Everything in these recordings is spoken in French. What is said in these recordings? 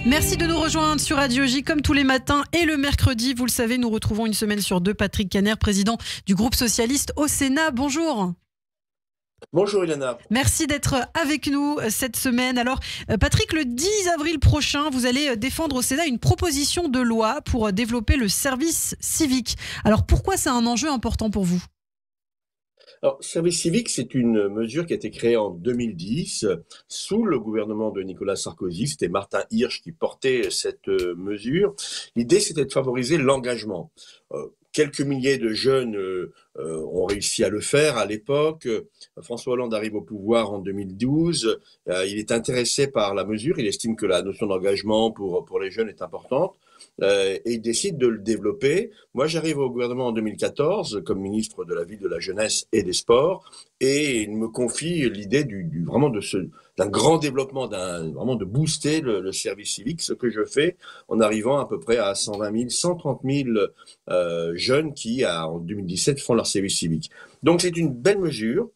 Merci de nous rejoindre sur Radio J comme tous les matins et le mercredi. Vous le savez, nous retrouvons une semaine sur deux Patrick Caner, président du groupe socialiste au Sénat. Bonjour. Bonjour Ilana. Merci d'être avec nous cette semaine. Alors Patrick, le 10 avril prochain, vous allez défendre au Sénat une proposition de loi pour développer le service civique. Alors pourquoi c'est un enjeu important pour vous ? Alors, service civique, c'est une mesure qui a été créée en 2010 sous le gouvernement de Nicolas Sarkozy. C'était Martin Hirsch qui portait cette mesure. L'idée, c'était de favoriser l'engagement. Quelques milliers de jeunes ont réussi à le faire à l'époque. François Hollande arrive au pouvoir en 2012. Il est intéressé par la mesure. Il estime que la notion d'engagement pour les jeunes est importante. Et il décide de le développer. Moi, j'arrive au gouvernement en 2014 comme ministre de la Ville, de la Jeunesse et des Sports, et il me confie l'idée d'un grand développement, vraiment de booster le service civique, ce que je fais en arrivant à peu près à 120 000, 130 000 jeunes qui, en 2017, font leur service civique. Donc, c'est une belle mesure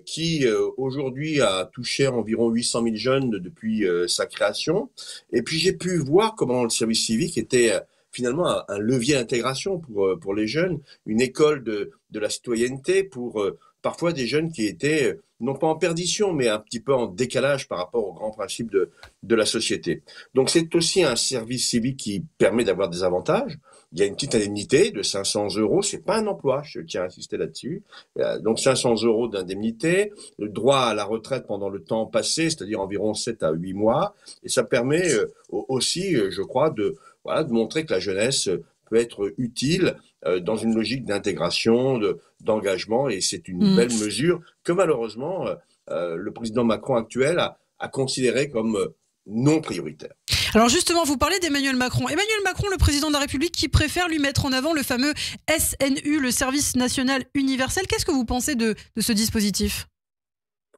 qui, aujourd'hui, a touché environ 800 000 jeunes depuis sa création. Et puis, j'ai pu voir comment le service civique était finalement un levier d'intégration pour les jeunes, une école de la citoyenneté pour parfois des jeunes qui étaient non pas en perdition, mais un petit peu en décalage par rapport aux grands principes de la société. Donc c'est aussi un service civique qui permet d'avoir des avantages. Il y a une petite indemnité de 500 €, c'est pas un emploi, je tiens à insister là-dessus. Donc 500 € d'indemnité, le droit à la retraite pendant le temps passé, c'est-à-dire environ 7 à 8 mois, et ça permet aussi, je crois, de montrer que la jeunesse peut être utile dans une logique d'intégration, d'engagement, et c'est une belle mesure que malheureusement le président Macron actuel a considérée comme non prioritaire. Alors justement, vous parlez d'Emmanuel Macron. Emmanuel Macron, le président de la République, qui préfère lui mettre en avant le fameux SNU, le service national universel. Qu'est-ce que vous pensez de ce dispositif ?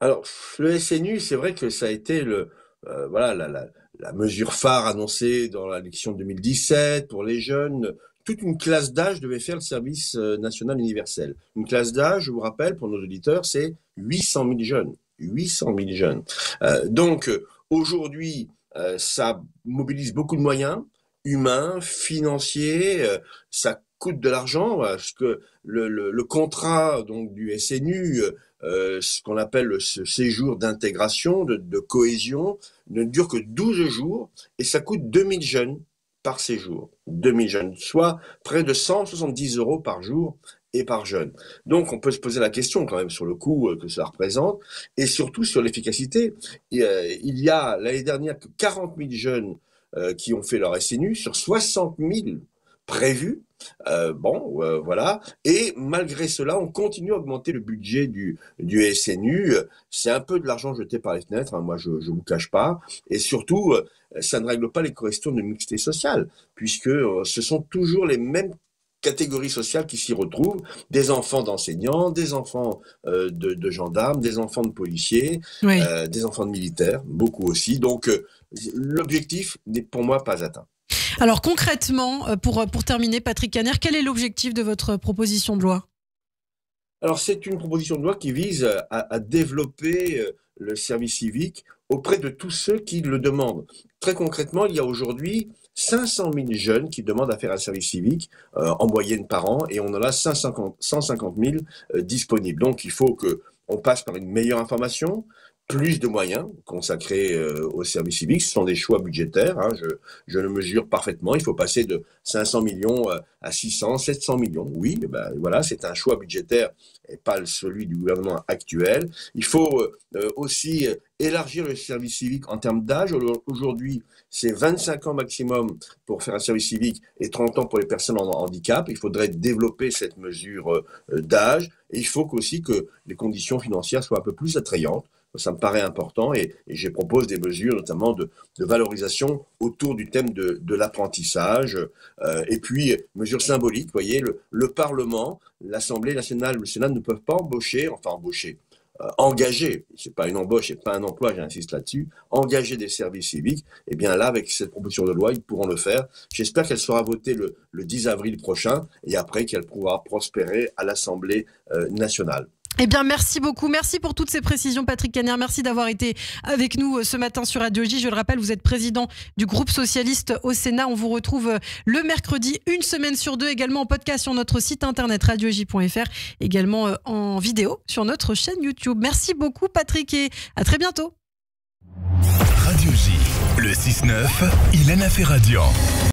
Alors, le SNU, c'est vrai que ça a été la mesure phare annoncée dans l'élection 2017 pour les jeunes. Toute une classe d'âge devait faire le service national universel. Une classe d'âge, je vous rappelle, pour nos auditeurs, c'est 800 000 jeunes. 800 000 jeunes. Donc, aujourd'hui, ça mobilise beaucoup de moyens humains, financiers, ça coûte de l'argent, parce que le contrat donc du SNU, ce qu'on appelle ce séjour d'intégration, de cohésion, ne dure que 12 jours et ça coûte 2000 jeunes par séjour. 2000 jeunes, soit près de 170 € par jour et par jeune. Donc on peut se poser la question quand même sur le coût que ça représente et surtout sur l'efficacité. Il y a l'année dernière que 40 000 jeunes qui ont fait leur SNU sur 60 000 prévus. Voilà. Et malgré cela, on continue à augmenter le budget du SNU. C'est un peu de l'argent jeté par les fenêtres, hein, moi je vous cache pas. Et surtout, ça ne règle pas les questions de mixité sociale, puisque ce sont toujours les mêmes catégories sociales qui s'y retrouvent, des enfants d'enseignants, des enfants de gendarmes, des enfants de policiers, Oui. Des enfants de militaires, beaucoup aussi. Donc l'objectif n'est pour moi pas atteint. Alors concrètement, pour terminer, Patrick Caner, quel est l'objectif de votre proposition de loi ? Alors c'est une proposition de loi qui vise à développer le service civique auprès de tous ceux qui le demandent. Très concrètement, il y a aujourd'hui 500 000 jeunes qui demandent à faire un service civique en moyenne par an, et on en a 150 000 disponibles. Donc il faut qu'on passe par une meilleure information, plus de moyens consacrés au service civique. Ce sont des choix budgétaires, hein, je le mesure parfaitement. Il faut passer de 500 millions à 600, 700 millions. Oui, voilà, c'est un choix budgétaire et pas celui du gouvernement actuel. Il faut aussi élargir le service civique en termes d'âge. Aujourd'hui, c'est 25 ans maximum pour faire un service civique et 30 ans pour les personnes en handicap. Il faudrait développer cette mesure d'âge. Et il faut aussi que les conditions financières soient un peu plus attrayantes. Ça me paraît important et je propose des mesures notamment de valorisation autour du thème de l'apprentissage. Et puis, mesures symboliques, vous voyez, le Parlement, l'Assemblée nationale, le Sénat ne peuvent pas engager, c'est pas une embauche, c'est pas un emploi, j'insiste là-dessus, engager des services civiques. Et bien là, avec cette proposition de loi, ils pourront le faire. J'espère qu'elle sera votée le 10 avril prochain et après qu'elle pourra prospérer à l'Assemblée nationale. Eh bien, merci beaucoup. Merci pour toutes ces précisions, Patrick Cagnard. Merci d'avoir été avec nous ce matin sur Radio J. Je le rappelle, vous êtes président du groupe socialiste au Sénat. On vous retrouve le mercredi, une semaine sur deux, également en podcast sur notre site internet radioj.fr, également en vidéo sur notre chaîne YouTube. Merci beaucoup, Patrick, et à très bientôt. Radio J, le 6-9, Ilana Ferradian.